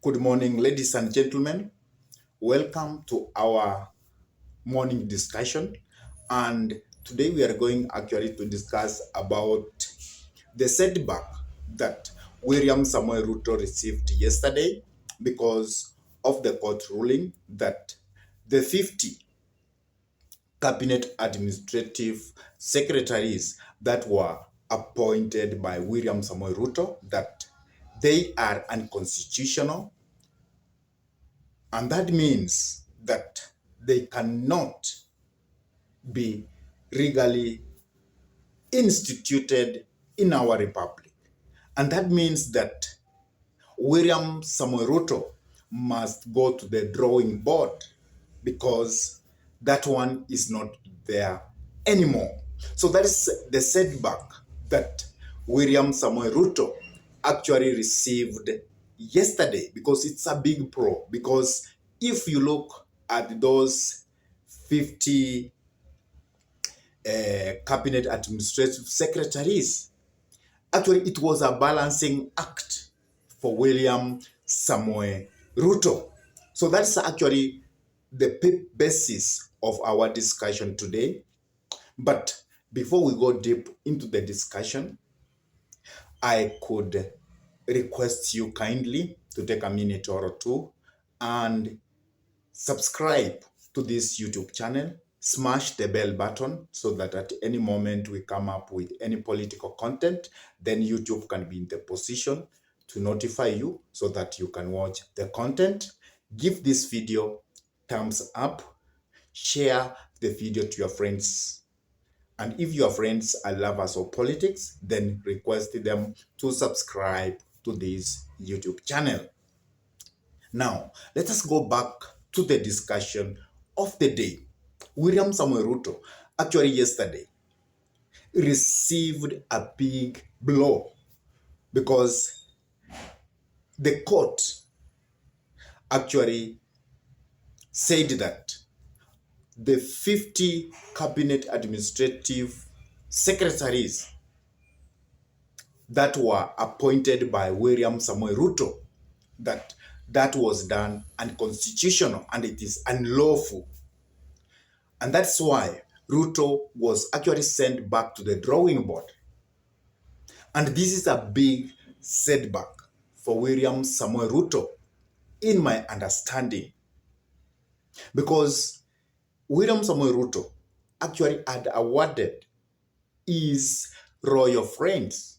Good morning, ladies and gentlemen. Welcome to our morning discussion. And today we are going actually to discuss about the setback that William Samuel Ruto received yesterday because of the court ruling that the 50 cabinet administrative secretaries that were appointed by William Samuel Ruto, that they are unconstitutional. And that means that they cannot be legally instituted in our republic. And that means that William Samuel Ruto must go to the drawing board because that one is not there anymore. So that is the setback that William Samuel Ruto actually received yesterday, because it's a big pro. Because if you look at those 50 cabinet administrative secretaries, actually it was a balancing act for William Samuel Ruto. So that's actually the basis of our discussion today. But before we go deep into the discussion, I could request you kindly to take a minute or two and subscribe to this YouTube channel. Smash the bell button so that at any moment we come up with any political content, then YouTube can be in the position to notify you so that you can watch the content. Give this video thumbs up, share the video to your friends. And if your friends are lovers of politics, then request them to subscribe to this YouTube channel. Now, let us go back to the discussion of the day. William Samuel Ruto, actually yesterday, received a big blow because the court actually said that the 50 cabinet administrative secretaries that were appointed by William Samuel Ruto, that was done unconstitutional and it is unlawful. And that's why Ruto was actually sent back to the drawing board. And this is a big setback for William Samuel Ruto, in my understanding, because William Samuel Ruto actually had awarded his royal friends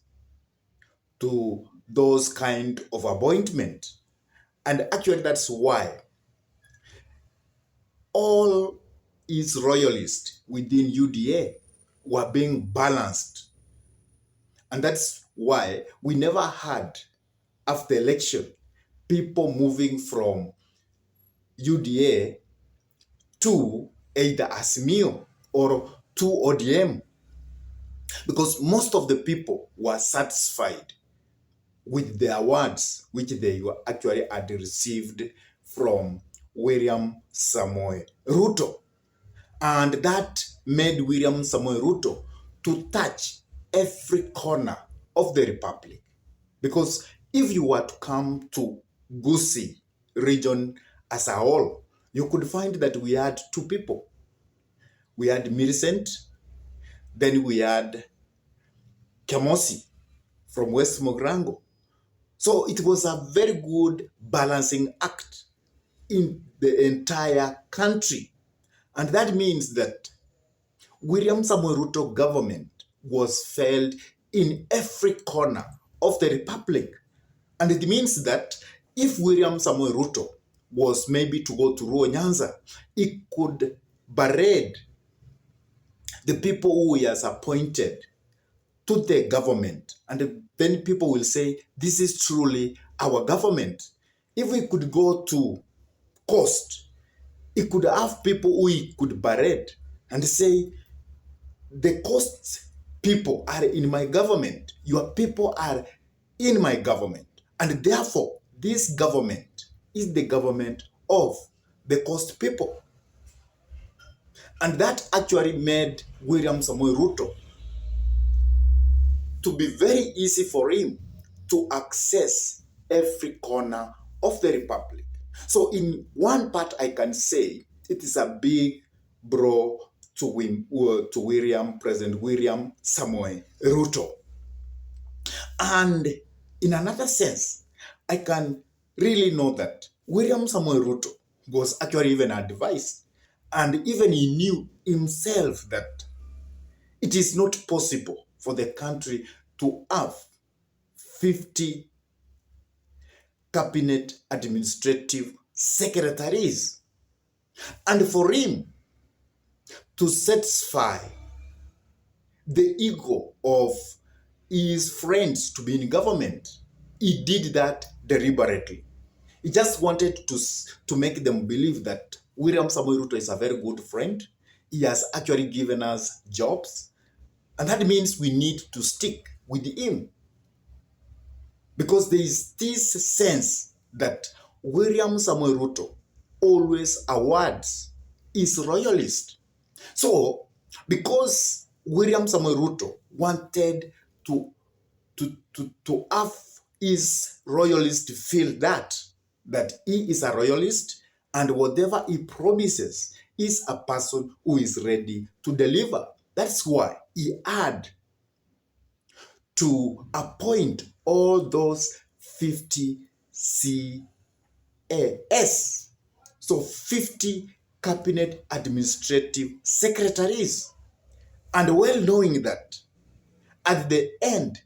to those kind of appointment. And actually that's why all his royalists within UDA were being balanced. And that's why we never had, after the election, people moving from UDA to either Asmio or to ODM, because most of the people were satisfied with the awards which they were actually had received from William Samoei Ruto. And that made William Samoei Ruto to touch every corner of the republic. Because if you were to come to Gusii region as a whole, you could find that we had two people. We had Millicent, then we had Kemosi from West Mogrango. So it was a very good balancing act in the entire country. And that means that William Samoei Ruto government was felt in every corner of the republic. And it means that if William Samoei Ruto was maybe to go to Luo Nyanza, he could berate the people who he has appointed to the government. And then people will say, this is truly our government. If we could go to Coast, he could have people who he could berate and say, the Coast people are in my government. Your people are in my government. And therefore, this government is the government of the Coast people. And that actually made William Samoei Ruto to be very easy for him to access every corner of the republic. So in one part, I can say it is a big blow to President William Samoei Ruto. And in another sense, I can really know that William Samoei Ruto was actually even advised, and even he knew himself that it is not possible for the country to have 50 cabinet administrative secretaries. And for him to satisfy the ego of his friends to be in government, he did that deliberately. He just wanted to make them believe that William Samoei Ruto is a very good friend. He has actually given us jobs. And that means we need to stick with him. Because there is this sense that William Samoei Ruto always awards is royalist. So, because William Samoei Ruto wanted to have his royalist feel that he is a royalist, and whatever he promises is a person who is ready to deliver. That's why he had to appoint all those 50 CAS. So 50 cabinet administrative secretaries. And well knowing that at the end,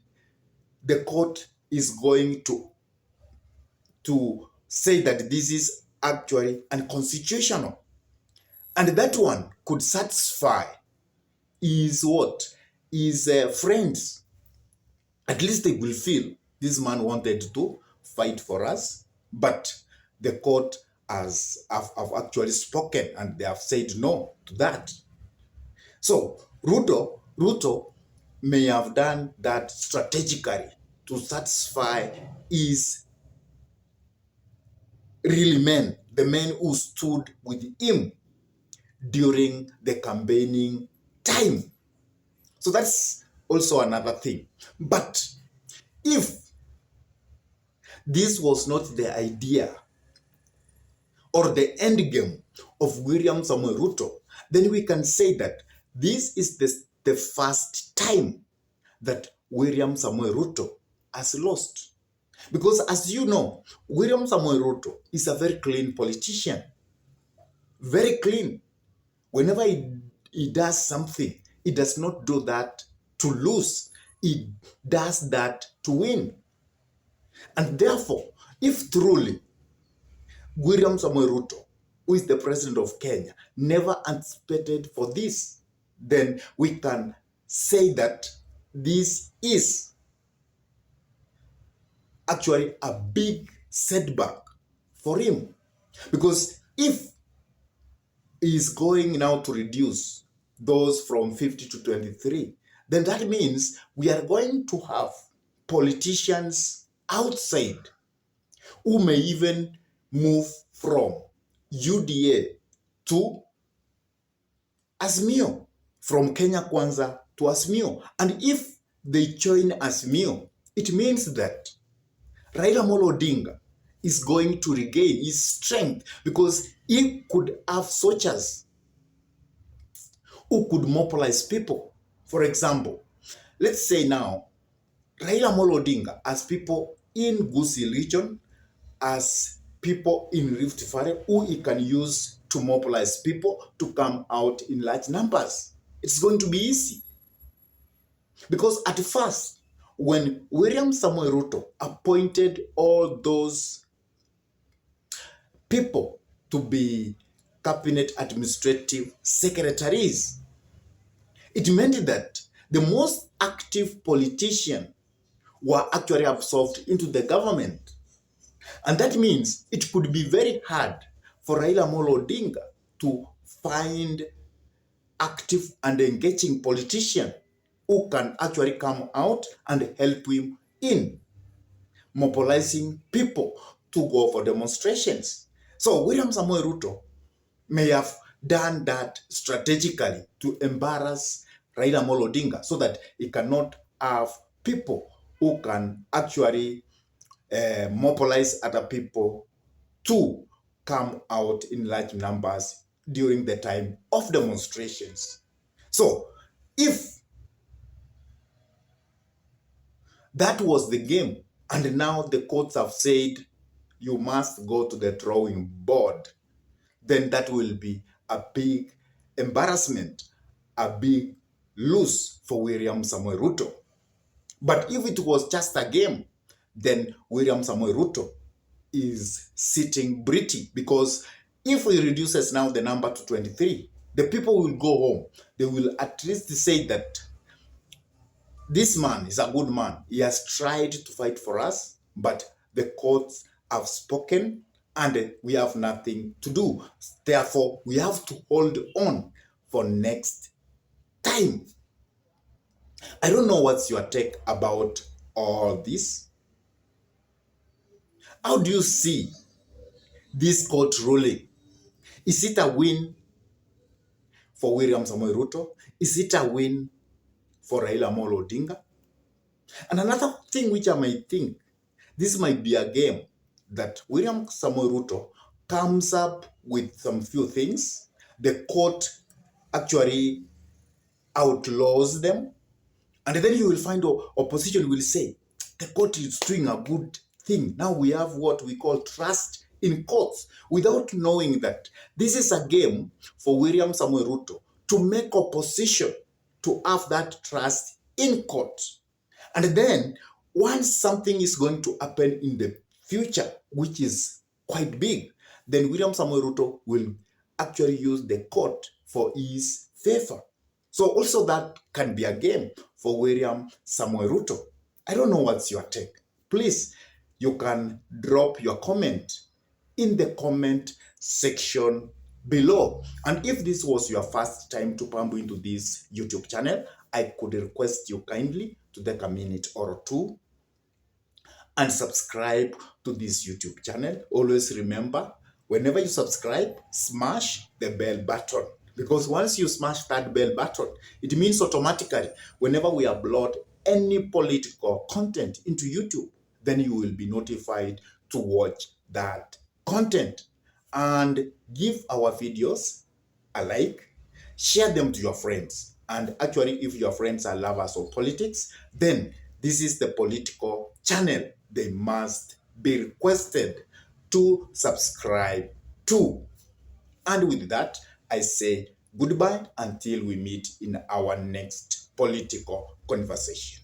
the court is going to say that this is actually unconstitutional. And that one could satisfy his what? His friends. At least they will feel this man wanted to fight for us, but the court have actually spoken and they have said no to that. So Ruto may have done that strategically to satisfy his real men, the men who stood with him during the campaigning time. So that's also another thing. But if this was not the idea or the end game of William Samoei Ruto, then we can say that this is the first time that William Samoei Ruto has lost. Because as you know, William Samoei Ruto is a very clean politician. Very clean. Whenever he does something, he does not do that to lose. He does that to win. And therefore, if truly William Samoei Ruto, who is the president of Kenya, never anticipated for this, then we can say that this is actually a big setback for him. Because if he is going now to reduce those from 50 to 23, then that means we are going to have politicians outside who may even move from UDA to Azimio, from Kenya Kwanza to Azimio. And if they join Azimio, it means that Raila Amolo Odinga is going to regain his strength, because he could have soldiers who could mobilize people. For example, let's say now, Raila Amolo Odinga has people in Gusii region, as people in Rift Valley who he can use to mobilize people to come out in large numbers. It's going to be easy. Because at first, when William Samoei Ruto appointed all those people to be cabinet administrative secretaries, it meant that the most active politicians were actually absorbed into the government. And that means it could be very hard for Raila Amolo Odinga to find active and engaging politicians who can actually come out and help him in mobilizing people to go for demonstrations. So William Samoei Ruto may have done that strategically to embarrass Raila Amolo Odinga, so that he cannot have people who can actually mobilize other people to come out in large numbers during the time of demonstrations. So, if that was the game, and now the courts have said you must go to the drawing board, then that will be a big embarrassment, a big lose for William Samoei Ruto. But if it was just a game, then William Samoei Ruto is sitting pretty, because if he reduces now the number to 23, the people will go home. They will at least say that this man is a good man. He has tried to fight for us, but the courts have spoken and we have nothing to do. Therefore, we have to hold on for next time. I don't know what's your take about all this. How do you see this court ruling? Is it a win for William Samoei Ruto? Is it a win for Raila Amolo Odinga? And another thing which I might think, this might be a game that William Samoei Ruto comes up with some few things. The court actually outlaws them. And then you will find opposition will say, the court is doing a good thing. Now we have what we call trust in courts, without knowing that this is a game for William Samoei Ruto to make opposition to have that trust in court. And then once something is going to happen in the future, which is quite big, then William Samoei Ruto will actually use the court for his favor. So also that can be a game for William Samoei Ruto. I don't know what's your take. Please, you can drop your comment in the comment section below. And if this was your first time to pump into this YouTube channel, I could request you kindly to take a minute or two and subscribe to this YouTube channel. Always remember, whenever you subscribe, smash the bell button. Because once you smash that bell button, it means automatically, whenever we upload any political content into YouTube, then you will be notified to watch that content. And give our videos a like, share them to your friends. And actually, if your friends are lovers of politics, then this is the political channel they must be requested to subscribe to. And with that, I say goodbye until we meet in our next political conversation.